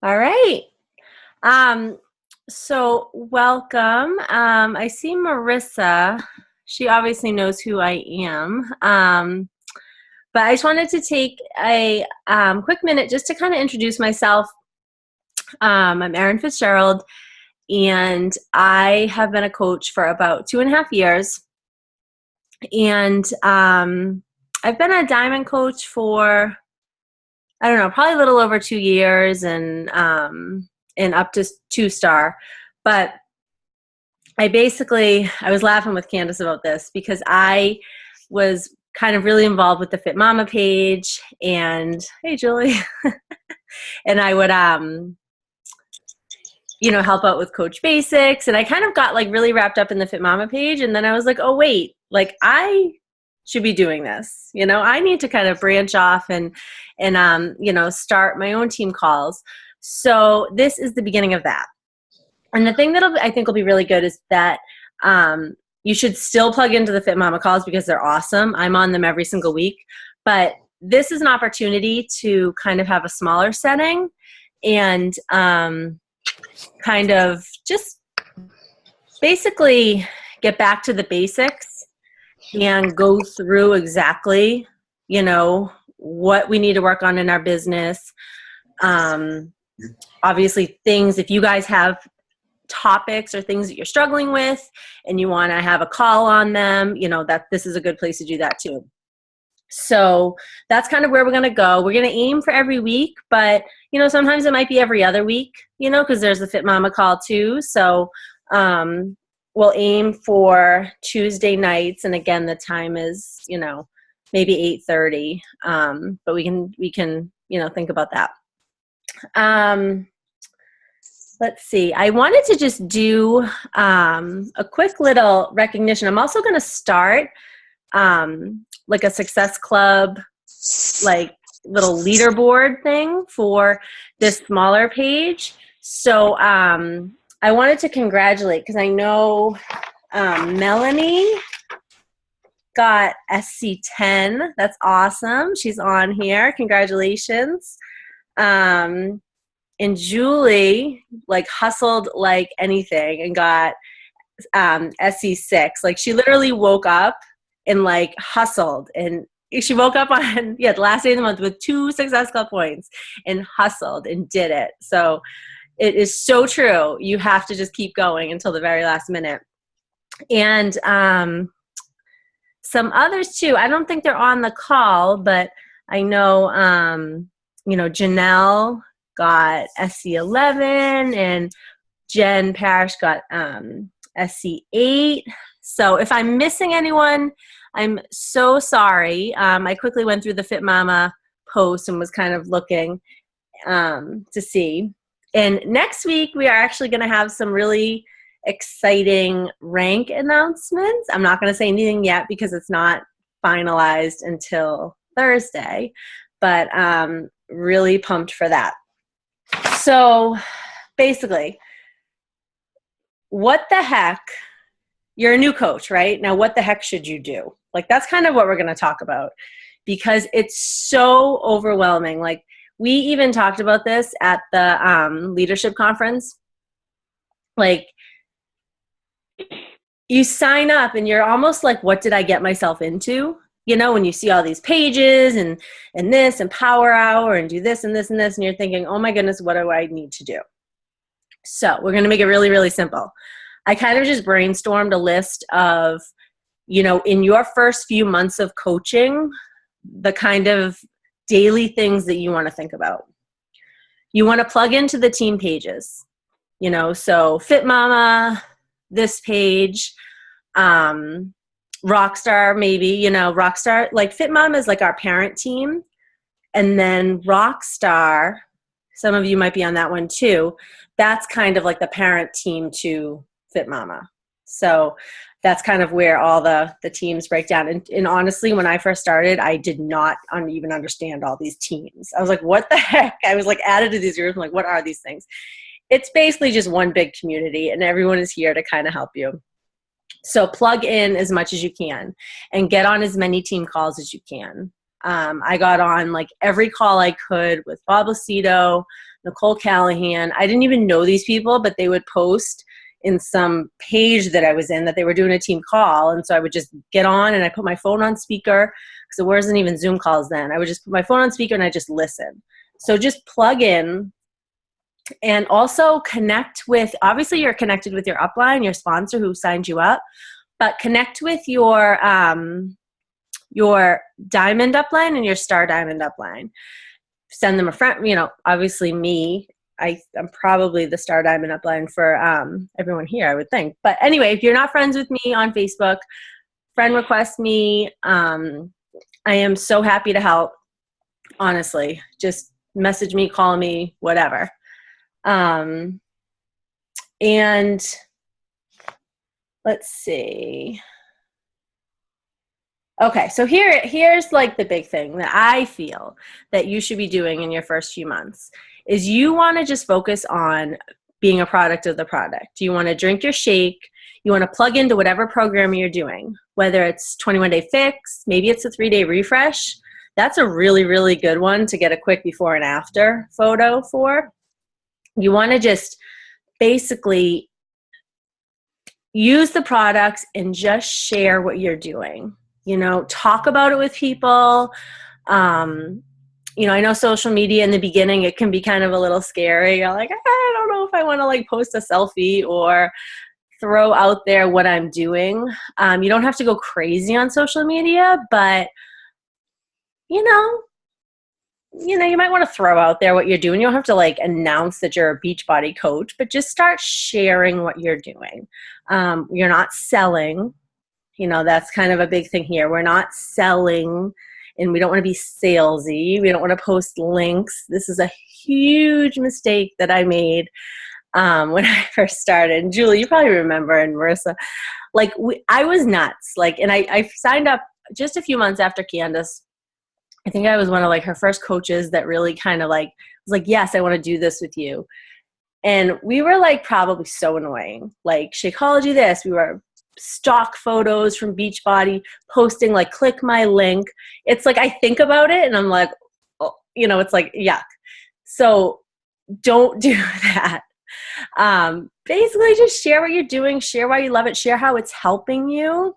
All right. Um, so welcome. I see Marissa. She obviously knows who I am. But I just wanted to take a quick minute just to kind of introduce myself. I'm Erin Fitzgerald, and I have been a coach for about 2.5 years. And I've been a diamond coach for, I don't know, probably a little over 2 years, and up to 2 star. But I was laughing with Candace about this because I was kind of really involved with the Fit Mama page, and hey, Julie, and I would, help out with Coach Basics, and I kind of got like really wrapped up in the Fit Mama page, and then I was like, oh wait, like I should be doing this. I need to kind of branch off and start my own team calls. So this is the beginning of that. And the thing that I think will be really good is that you should still plug into the Fit Mama calls because they're awesome. I'm on them every single week. But this is an opportunity to kind of have a smaller setting and kind of just basically get back to the basics and go through exactly, what we need to work on in our business. Obviously, if you guys have topics or things that you're struggling with and you want to have a call on them, that this is a good place to do that too. So that's kind of where we're going to go. We're going to aim for every week, but sometimes it might be every other week, because there's the Fit Mama call too. So we'll aim for Tuesday nights, and again the time is maybe 8:30, but we can think about that. Let's see. I wanted to just do a quick little recognition. I'm also going to start like a Success Club, like little leaderboard thing for this smaller page. So I wanted to congratulate, because I know Melanie got SC10. That's awesome. She's on here. Congratulations. And Julie hustled like anything and got SC6. Like she literally woke up and hustled, and she woke up on the last day of the month with 2 Success Club points and hustled and did it. So it is so true. You have to just keep going until the very last minute. And some others too. I don't think they're on the call, but I know Janelle got SC11 and Jen Parrish got SC8. So if I'm missing anyone, I'm so sorry. I quickly went through the Fit Mama post and was kind of looking to see. And next week, we are actually going to have some really exciting rank announcements. I'm not going to say anything yet because it's not finalized until Thursday, but really pumped for that. So basically, what the heck? You're a new coach, right? Now, what the heck should you do? That's kind of what we're going to talk about, because it's so overwhelming. We even talked about this at the leadership conference. You sign up and you're almost like, what did I get myself into? When you see all these pages and this and Power Hour and do this and this and this, and you're thinking, oh my goodness, what do I need to do? So we're going to make it really, really simple. I kind of just brainstormed a list of, in your first few months of coaching, the kind of daily things that you want to think about. You want to plug into the team pages, so Fit Mama, this page, Rockstar, maybe, Rockstar, Fit Mama is our parent team. And then Rockstar, some of you might be on that one too. That's kind of the parent team to Fit Mama. So that's kind of where all the teams break down. And honestly, when I first started, I did not even understand all these teams. I was like, what the heck? I was added to these groups. I'm like, what are these things? It's basically just one big community, and everyone is here to kind of help you. So plug in as much as you can and get on as many team calls as you can. I got on like every call I could with Bob Lucido, Nicole Callahan. I didn't even know these people, but they would post in some page that I was in that they were doing a team call. And so I would just get on and I put my phone on speaker because there wasn't even Zoom calls then. I would just put my phone on speaker and I just listen. So just plug in and also connect with, obviously you're connected with your upline, your sponsor who signed you up, but connect with your diamond upline and your star diamond upline. Send them a friend, obviously me, I'm probably the star diamond upline for everyone here, I would think. But anyway, if you're not friends with me on Facebook, friend request me. I am so happy to help, honestly. Just message me, call me, whatever. And let's see. Okay, so here's like the big thing that I feel that you should be doing in your first few months is you want to just focus on being a product of the product. You want to drink your shake. You want to plug into whatever program you're doing, whether it's 21-day fix, maybe it's a 3-day refresh. That's a really, really good one to get a quick before and after photo for. You want to just basically use the products and just share what you're doing. Talk about it with people. I know social media in the beginning, it can be kind of a little scary. You're like, I don't know if I want to like post a selfie or throw out there what I'm doing. You don't have to go crazy on social media, but you might want to throw out there what you're doing. You don't have to like announce that you're a Beachbody coach, but just start sharing what you're doing. You're not selling. That's kind of a big thing here. We're not selling, and we don't want to be salesy. We don't want to post links. This is a huge mistake that I made when I first started. And Julie, you probably remember, and Marissa, like I was nuts. Like, and I signed up just a few months after Candace. I think I was one of like her first coaches that really kind of like was like, yes, I want to do this with you. And we were like probably so annoying. Like Shakeology this, we were stock photos from Beachbody, posting like, click my link. It's like I think about it and I'm like, oh, it's like yuck. So don't do that. Basically just share what you're doing, share why you love it, share how it's helping you,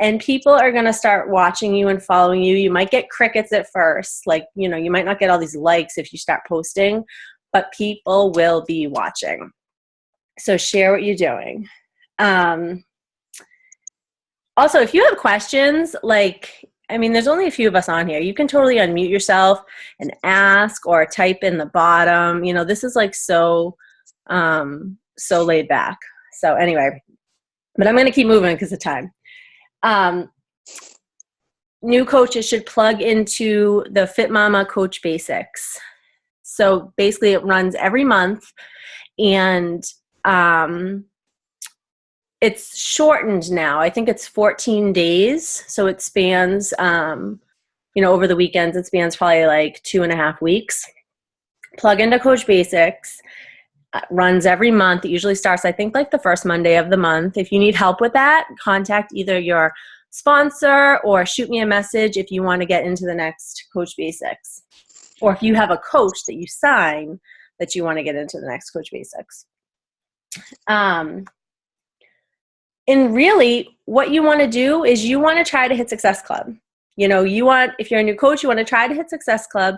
and people are going to start watching you and following you. You might get crickets at first, like you might not get all these likes if you start posting, but people will be watching. So share what you're doing. Also, if you have questions, there's only a few of us on here. You can totally unmute yourself and ask or type in the bottom. This is like so laid back. So anyway, but I'm going to keep moving because of time. New coaches should plug into the Fit Mama Coach Basics. So basically it runs every month, and it's shortened now. I think it's 14 days. So it spans, over the weekends, it spans probably like 2.5 weeks. Plug into Coach Basics. Runs every month. It usually starts, I think, like the first Monday of the month. If you need help with that, contact either your sponsor or shoot me a message if you want to get into the next Coach Basics. Or if you have a coach that you sign that you want to get into the next Coach Basics. And really, what you want to do is you want to try to hit Success Club. If you're a new coach, you want to try to hit Success Club.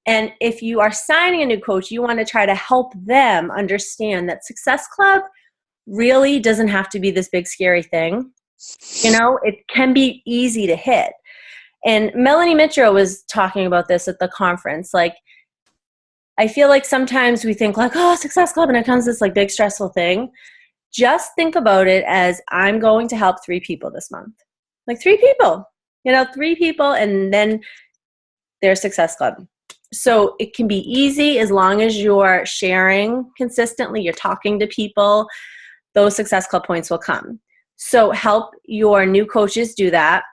And if you are signing a new coach, you want to try to help them understand that Success Club really doesn't have to be this big, scary thing. It can be easy to hit. And Melanie Mitro was talking about this at the conference. Like, I feel like sometimes we think like, oh, Success Club, and it comes this like big stressful thing. Just think about it as I'm going to help 3 people this month. Like 3 people, 3 people, and then there's Success Club. So it can be easy as long as you're sharing consistently, you're talking to people, those Success Club points will come. So help your new coaches do that.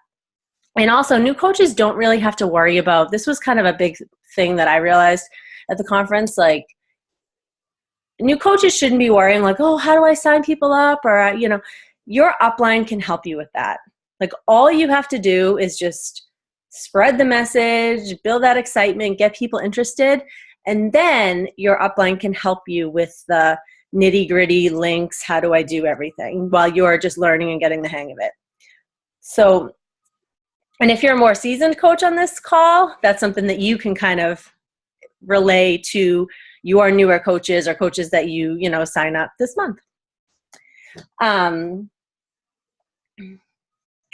And also, new coaches don't really have to worry about, this was kind of a big thing that I realized at the conference, like new coaches shouldn't be worrying like, oh, how do I sign people up? Or, your upline can help you with that. Like all you have to do is just spread the message, build that excitement, get people interested, and then your upline can help you with the nitty-gritty links, how do I do everything, while you're just learning and getting the hang of it. So, and if you're a more seasoned coach on this call, that's something that you can kind of relay to your newer coaches or coaches that you sign up this month.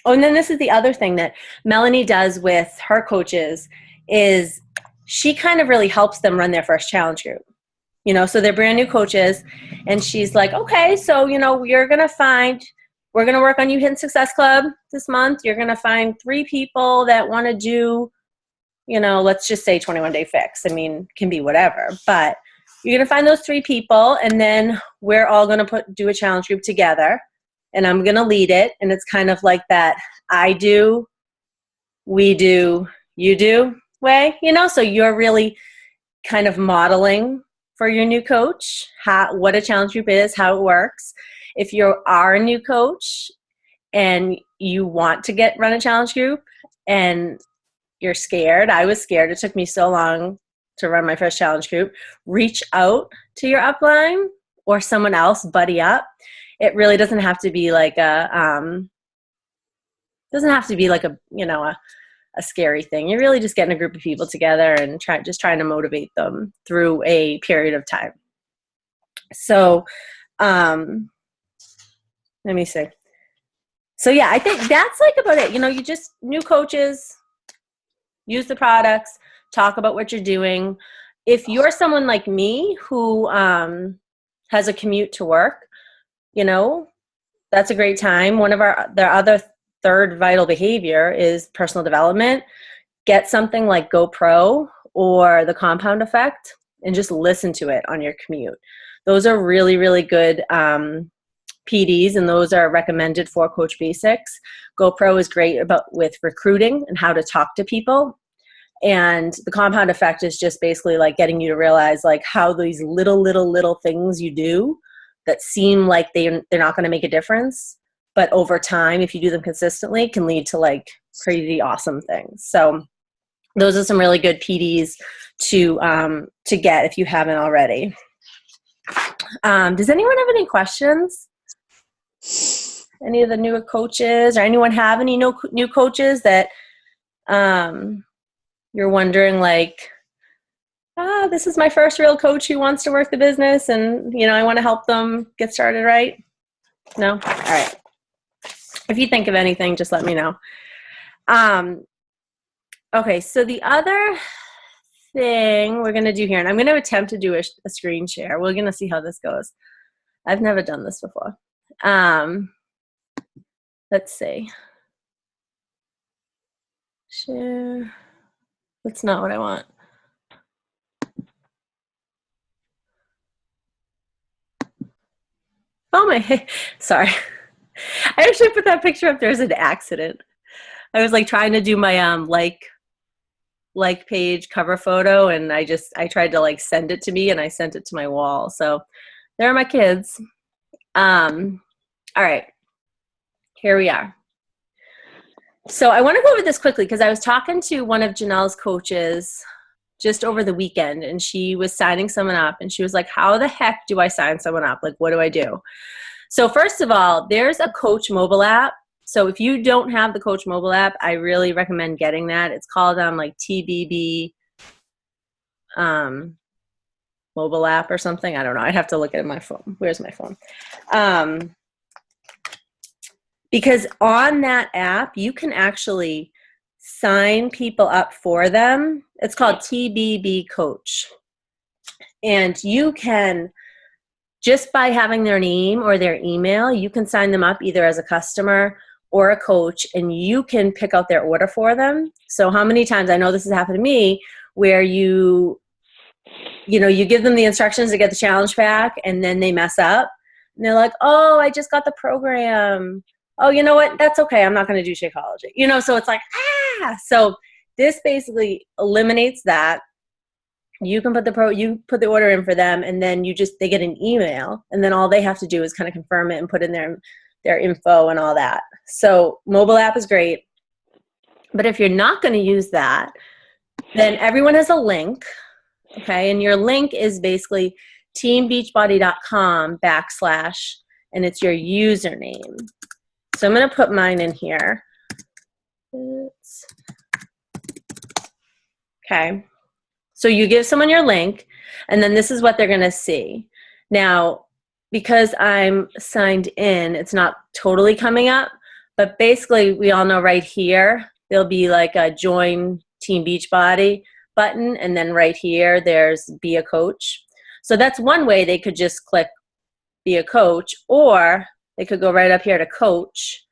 Oh, and then this is the other thing that Melanie does with her coaches is she kind of really helps them run their first challenge group. So they're brand new coaches, and she's like, okay, so, we're going to work on You Hit Success Club this month. You're going to find 3 people that want to do, let's just say 21-day fix. I mean, can be whatever, but you're going to find those 3 people, and then we're all going to do a challenge group together. And I'm going to lead it. And it's kind of like that I do, we do, you do way, so you're really kind of modeling for your new coach what a challenge group is, how it works. If you are a new coach and you want to run a challenge group and you're scared, I was scared. It took me so long to run my first challenge group. Reach out to your upline or someone else, buddy up. It really doesn't have to be like a scary thing. You're really just getting a group of people together and trying to motivate them through a period of time. So, let me see. So yeah, I think that's like about it. You just new coaches, use the products, talk about what you're doing. If you're someone like me who has a commute to work, that's a great time. One of the other third vital behavior is personal development. Get something like GoPro or the Compound Effect and just listen to it on your commute. Those are really, really good PDs, and those are recommended for Coach Basics. GoPro is great with recruiting and how to talk to people. And the Compound Effect is just basically like getting you to realize like how these little things you do that seem like they're not going to make a difference, but over time, if you do them consistently, can lead to like crazy awesome things. So those are some really good PDs to get if you haven't already. Does anyone have any questions? Any of the newer coaches, or anyone have any new coaches that you're wondering like, this is my first real coach who wants to work the business, and I want to help them get started right? No? All right. If you think of anything, just let me know. Okay, so the other thing we're going to do here, and I'm going to attempt to do a screen share. We're going to see how this goes. I've never done this before. Let's see. Share. That's not what I want. Oh my, sorry. I actually put that picture up there as an accident. I was like trying to do my like page cover photo, and I tried to like send it to me, and I sent it to my wall. So there are my kids. All right, here we are. So I want to go over this quickly because I was talking to one of Janelle's coaches just over the weekend, and she was signing someone up, and she was like, how the heck do I sign someone up? Like, what do I do? So first of all, there's a Coach mobile app. So if you don't have the Coach mobile app, I really recommend getting that. It's called like TBB mobile app or something. I don't know. I'd have to look at my phone. Where's my phone? Because on that app, you can actually sign people up for them. It's called TBB Coach. And you can, just by having their name or their email, you can sign them up either as a customer or a coach, and you can pick out their order for them. So how many times, I know this has happened to me, where you give them the instructions to get the challenge pack, and then they mess up. And they're like, oh, I just got the program. Oh, you know what? That's okay. I'm not going to do Shakeology. So it's like, So this basically eliminates that. You can put the order in for them, and then they get an email, and then all they have to do is kind of confirm it and put in their info and all that. So mobile app is great. But if you're not going to use that, then everyone has a link, okay? And your link is basically teambeachbody.com / and it's your username. So I'm going to put mine in here. Okay. So you give someone your link, and then this is what they're going to see. Now, because I'm signed in, it's not totally coming up, but basically we all know right here, there'll be like a join Team Beachbody button, and then right here, there's be a coach. So that's one way they could just click be a coach, or they could go right up here to coach,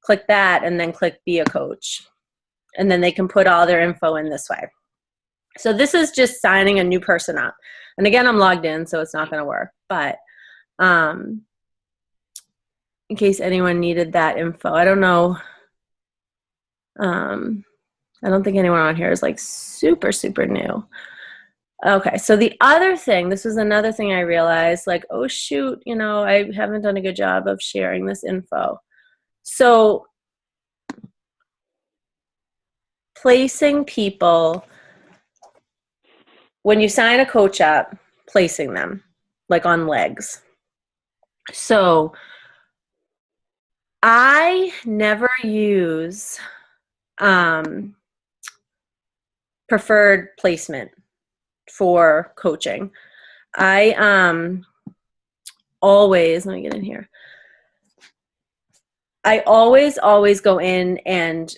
click that, and then click be a coach. And then they can put all their info in this way. So this is just signing a new person up. And again, I'm logged in, so it's not going to work. But in case anyone needed that info, I don't know. I don't think anyone on here is like super, super new. Okay, so the other thing, this was another thing I realized, like, oh shoot, you know, I haven't done a good job of sharing this info. So placing people, when you sign a coach up, placing them like on legs. So I never use preferred placement for coaching. I always, let me get in here. I always go in and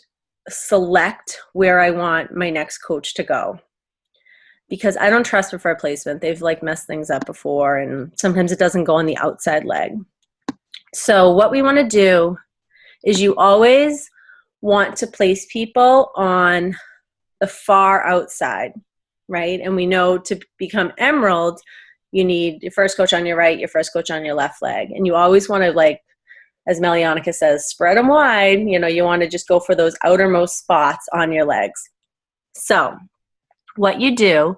select where I want my next coach to go, because I don't trust preferred placement. They've like messed things up before, and sometimes it doesn't go on the outside leg. So what we want to do is you always want to place people on the far outside, right? And we know to become emerald, you need your first coach on your right, your first coach on your left leg. And you always want to, like, as Melionica says, spread them wide. You know, you want to just go for those outermost spots on your legs. So what you do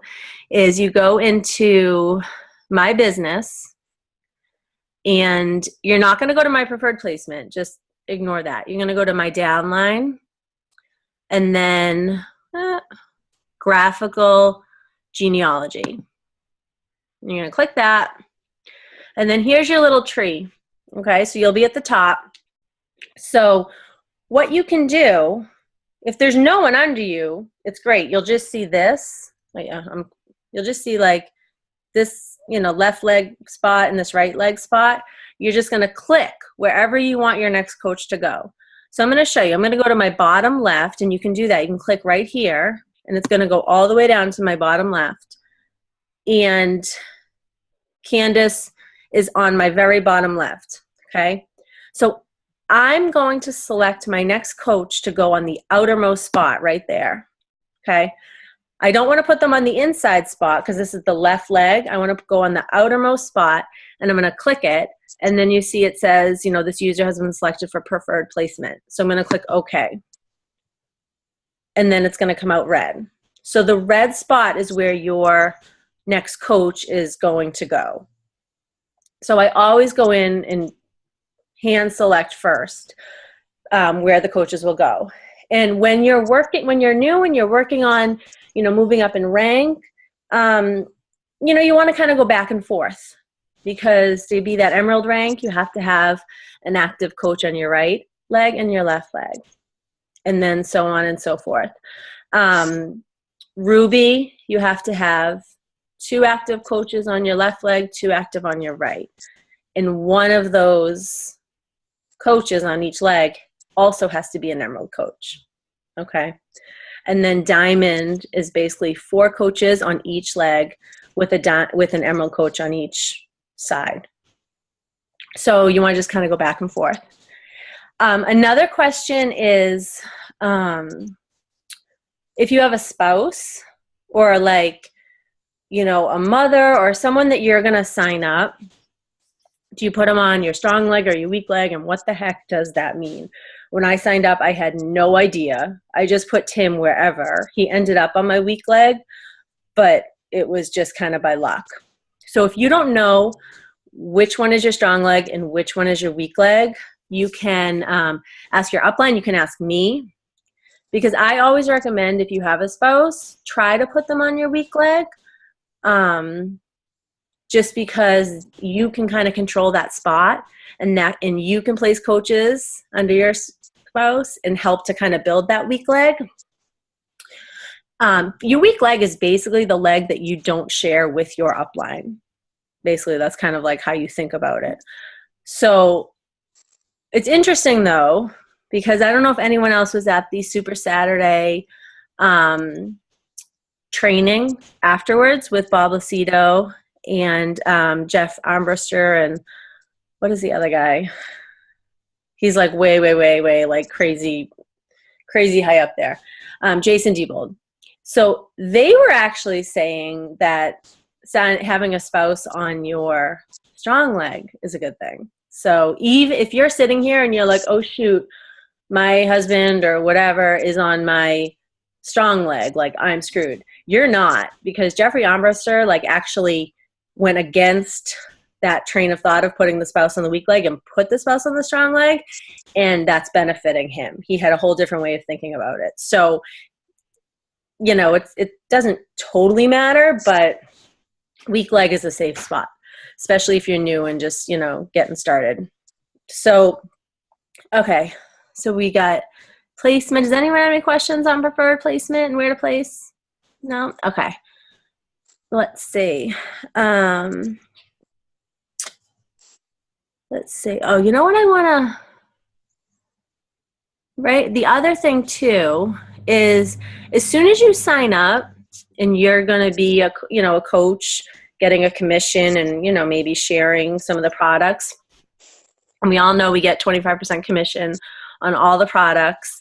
is you go into my business, and you're not going to go to my preferred placement. Just ignore that. You're going to go to my downline, and then graphical genealogy. You're going to click that, and then here's your little tree. Okay, so you'll be at the top. So what you can do, if there's no one under you, it's great. You'll just see this. You'll just see like this, you know, left leg spot and this right leg spot. You're just going to click wherever you want your next coach to go. So I'm going to show you. I'm going to go to my bottom left, and you can do that. You can click right here, and it's going to go all the way down to my bottom left. And Candace is on my very bottom left, okay? So I'm going to select my next coach to go on the outermost spot right there, okay? I don't want to put them on the inside spot because this is the left leg. I want to go on the outermost spot, and I'm going to click it, and then you see it says, you know, this user has been selected for preferred placement. So I'm going to click OK, and then it's going to come out red. So the red spot is where your next coach is going to go. So I always go in and hand select first where the coaches will go. And when you're new and you're working on, you know, moving up in rank, you know, you want to kind of go back and forth, because to be that emerald rank, you have to have an active coach on your right leg and your left leg, and then so on and so forth. Ruby, you have to have 2 active coaches on your left leg, 2 active on your right. And one of those coaches on each leg also has to be an emerald coach, okay? And then diamond is basically 4 coaches on each leg with an emerald coach on each side. So you want to just kind of go back and forth. Another question is, if you have a spouse or like, you know, a mother or someone that you're going to sign up, do you put them on your strong leg or your weak leg? And what the heck does that mean? When I signed up, I had no idea. I just put Tim wherever. He ended up on my weak leg, but it was just kind of by luck. So if you don't know which one is your strong leg and which one is your weak leg, you can ask your upline. You can ask me, because I always recommend, if you have a spouse, try to put them on your weak leg. Just because you can kind of control that spot, and you can place coaches under your spouse and help to kind of build that weak leg. Your weak leg is basically the leg that you don't share with your upline. Basically, that's kind of like how you think about it. So it's interesting though, because I don't know if anyone else was at the Super Saturday training afterwards with Bob Lucido and Jeff Armbruster, and what is the other guy? He's like way like crazy high up there. Jason Diebold. So they were actually saying that having a spouse on your strong leg is a good thing. So even if you're sitting here and you're like, oh shoot, my husband or whatever is on my strong leg, like I'm screwed. You're not, because Jeffrey Armbruster like actually went against that train of thought of putting the spouse on the weak leg and put the spouse on the strong leg, and that's benefiting him. He had a whole different way of thinking about it. So, you know, it doesn't totally matter, but weak leg is a safe spot, especially if you're new and just, you know, getting started. So, okay. So we got placement. Does anyone have any questions on preferred placement and where to place? No? Okay. Let's see. Let's see. Oh, you know what I want to, right? The other thing too is as soon as you sign up and you're going to be a coach, getting a commission and, you know, maybe sharing some of the products. And we all know we get 25% commission on all the products,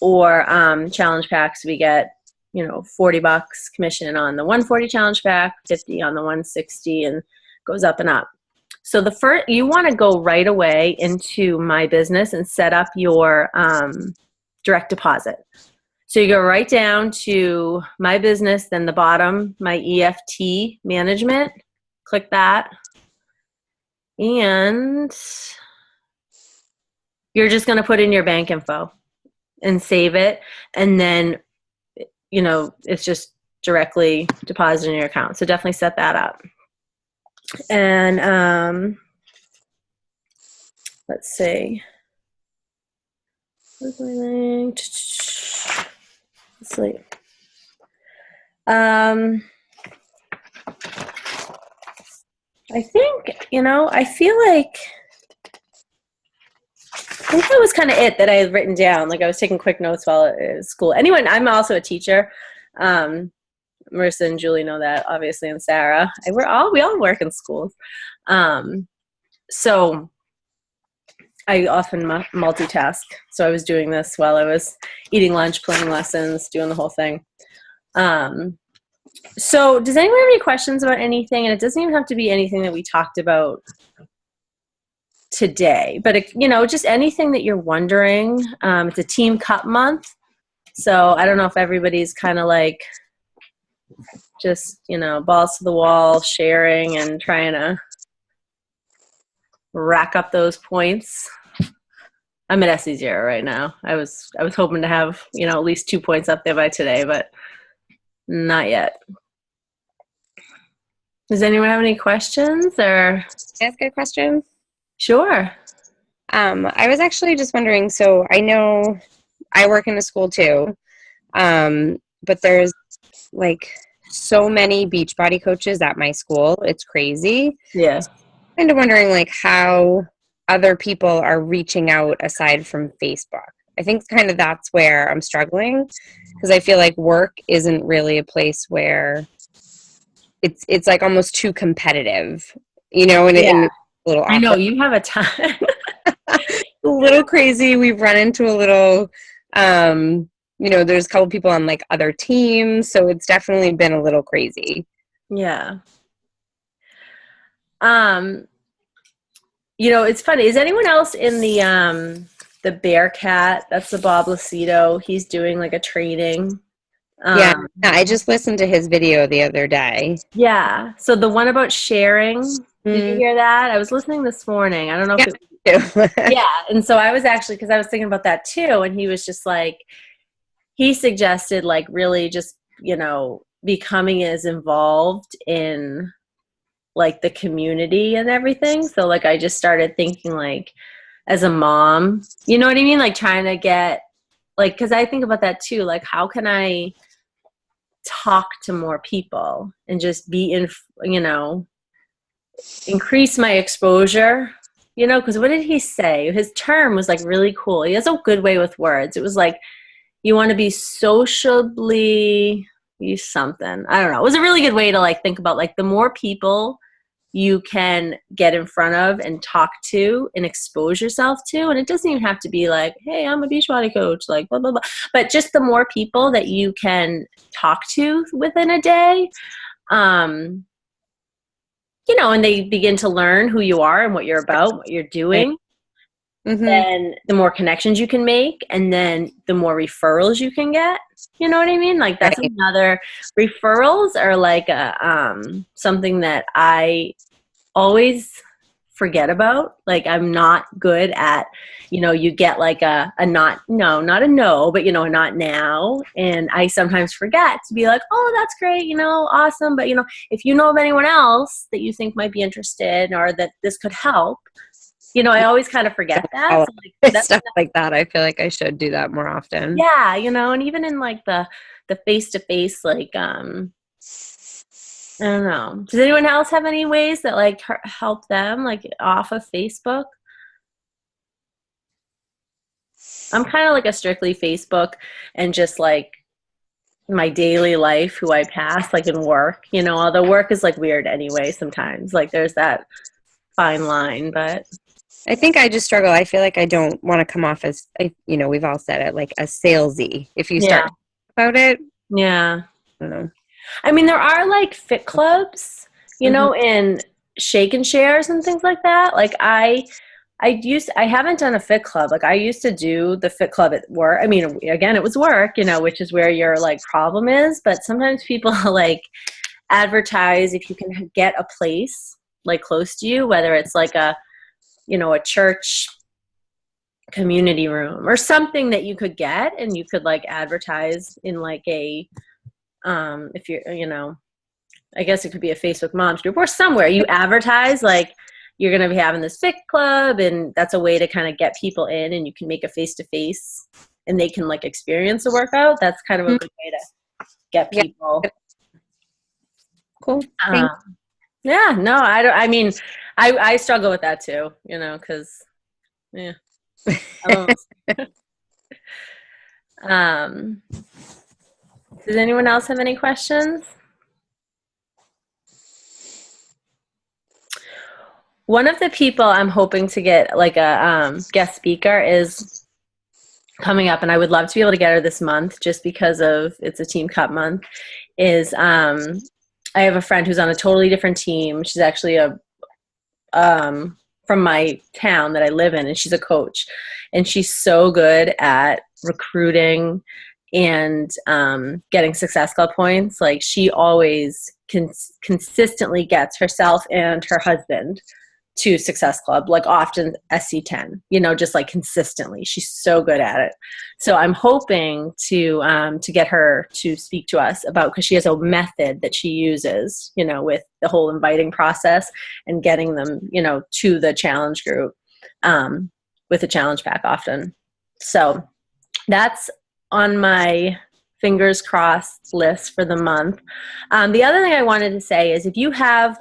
or challenge packs. We get, you know, $40 commission on the 140 challenge pack, 50 on the 160, and goes up and up. So you want to go right away into My Business and set up your direct deposit. So you go right down to My Business, then the bottom, My EFT Management. Click that. And you're just going to put in your bank info and save it. And then, you know, it's just directly deposited in your account. So definitely set that up. And let's see. Where's my link? Let's see. I think, you know, I feel like that was kind of it that I had written down. Like I was taking quick notes while at school. I'm also a teacher. Marissa and Julie know that, obviously, and Sarah. We all work in schools. So I often multitask. So I was doing this while I was eating lunch, playing lessons, doing the whole thing. So does anyone have any questions about anything? And it doesn't even have to be anything that we talked about today, but you know, just anything that you're wondering. It's a team cup month. So I don't know if everybody's kind of like just, you know, balls to the wall, sharing and trying to rack up those points. I'm at SE0 right now. I was hoping to have, you know, at least 2 points up there by today, but not yet. Does anyone have any questions or? Can I ask a question? Sure. I was actually just wondering, so I know I work in a school too, but there's like so many Beachbody coaches at my school. It's crazy. Yeah. So I'm kind of wondering like how other people are reaching out aside from Facebook. I think kind of that's where I'm struggling, because I feel like work isn't really a place where it's like almost too competitive, you know, and, and a little I know you have a time. a little crazy. We've run into a little, you know, there's a couple people on like other teams, so it's definitely been a little crazy. Yeah. You know, it's funny. Is anyone else in the Bearcat? That's the Bob Lucido. He's doing like a training. Yeah, I just listened to his video the other day. Yeah. So the one about sharing, did you hear that? I was listening this morning. I don't know if it. Yeah. And so I was actually, because I was thinking about that too, and he was just like, he suggested like really just, becoming as involved in like the community and everything. So like I just started thinking like as a mom, you know what I mean? Like trying to get like, cause I think about that too. Like how can I talk to more people and just be increase my exposure, because what did he say? His term was like really cool. He has a good way with words. It was like, you want to be sociably something. I don't know. It was a really good way to like think about like the more people you can get in front of and talk to and expose yourself to. And it doesn't even have to be like, hey, I'm a Beachbody coach, like blah, blah, blah. But just the more people that you can talk to within a day, and they begin to learn who you are and what you're about, what you're Right. doing, Mm-hmm. then the more connections you can make and then the more referrals you can get. You know what I mean? Like that's Right. another, referrals are like something that I always forget about. Like I'm not good at, you get like a not, no, not a no, but a not now. And I sometimes forget to be like, oh, that's great, awesome. But if you know of anyone else that you think might be interested or that this could help, I always kind of forget that. Oh, So like that's stuff like that. I feel like I should do that more often. yeah, and even in like the face to face, like I don't know. Does anyone else have any ways that like help them like off of Facebook? I'm kind of like a strictly Facebook and just like my daily life, who I pass like in work, although work is like weird anyway sometimes. Like there's that fine line, but I think I just struggle. I feel like I don't want to come off as, we've all said it, like a salesy. If you yeah. start about it, Yeah. I don't know. I mean, there are like fit clubs, Mm-hmm. and shake and shares and things like that. Like I haven't done a fit club. Like I used to do the fit club at work. I mean, again, it was work, which is where your like problem is. But sometimes people like advertise if you can get a place like close to you, whether it's like a church community room or something that you could get and you could like advertise in like a, if you're, I guess it could be a Facebook moms group or somewhere you advertise like you're going to be having this fit club, and that's a way to kind of get people in and you can make a face-to-face and they can like experience the workout. That's kind of a good way to get Yeah. people. Cool. Um, yeah, no, I don't, I mean, I struggle with that too, cause yeah. Um, does anyone else have any questions? One of the people I'm hoping to get like a guest speaker is coming up, and I would love to be able to get her this month just because of it's a team cup month, is I have a friend who's on a totally different team. She's actually from my town that I live in, and she's a coach. And she's so good at recruiting and getting Success Club points. Like she always consistently gets herself and her husband to Success Club, like often SC10, just like consistently. She's so good at it. So I'm hoping to get her to speak to us about, because she has a method that she uses, with the whole inviting process and getting them, to the challenge group with a challenge pack often. So that's on my fingers crossed list for the month. The other thing I wanted to say is if you have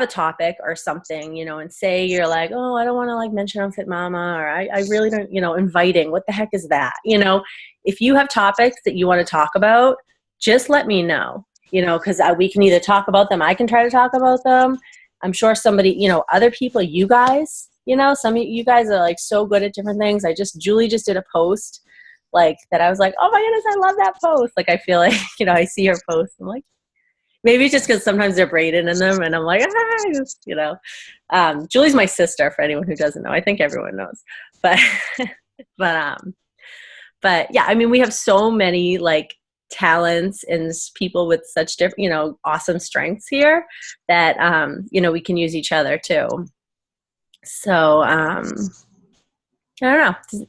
a topic or something, and say you're like, oh, I don't want to like mention Unfit Mama, or I really don't, inviting, what the heck is that? If you have topics that you want to talk about, just let me know, because we can either talk about them. I can try to talk about them. I'm sure somebody, other people, you guys, some of you guys are like so good at different things. Julie just did a post like that. I was like, oh my goodness, I love that post. Like, I feel like, I see her post. I'm like, maybe it's just because sometimes they're braided in them, and I'm like, Julie's my sister. For anyone who doesn't know, I think everyone knows, but, but, but yeah, I mean, we have so many like talents and people with such different, awesome strengths here that, we can use each other too. So, I don't know.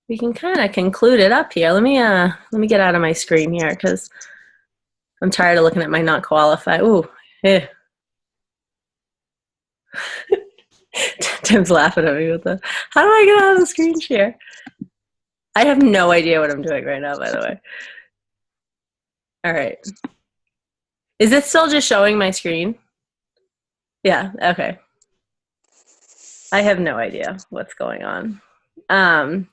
we can kind of conclude it up here. Let me get out of my screen here because I'm tired of looking at my not qualified. Ooh, eh. Tim's laughing at me with the, how do I get out of the screen share? I have no idea what I'm doing right now, by the way. All right. Is it still just showing my screen? Yeah, okay. I have no idea what's going on. All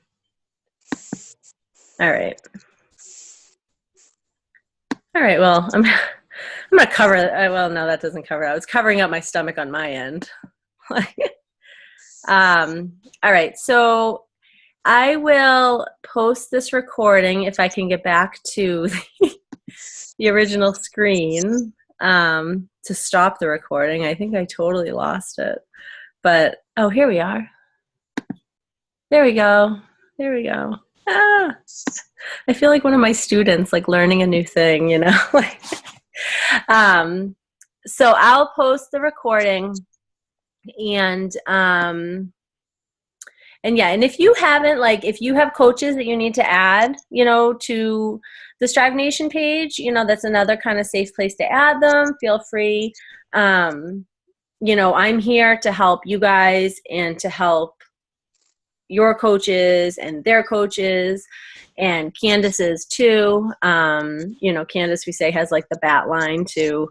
right. All right, well, I'm gonna cover it. Well, no, that doesn't cover it. I was covering up my stomach on my end. All right, so I will post this recording if I can get back to the original screen to stop the recording. I think I totally lost it. But, oh, here we are. There we go. There we go. Ah, I feel like one of my students, like learning a new thing, you know? So I'll post the recording and yeah, and if you haven't, like, if you have coaches that you need to add, you know, to the Strive Nation page, you know, that's another kind of safe place to add them. Feel free. You know, I'm here to help you guys and to help your coaches and their coaches and Candace's too. You know, Candace, we say, has like the bat line to,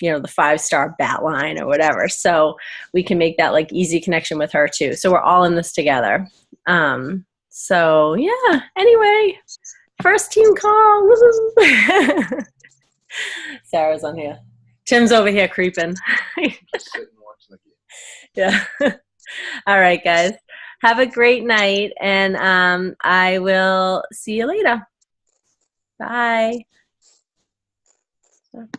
you know, the 5-star bat line or whatever. So we can make that like easy connection with her too. So we're all in this together. So yeah, anyway, first team call. Sarah's on here. Tim's over here creeping. Yeah. All right, guys. Have a great night, and I will see you later. Bye.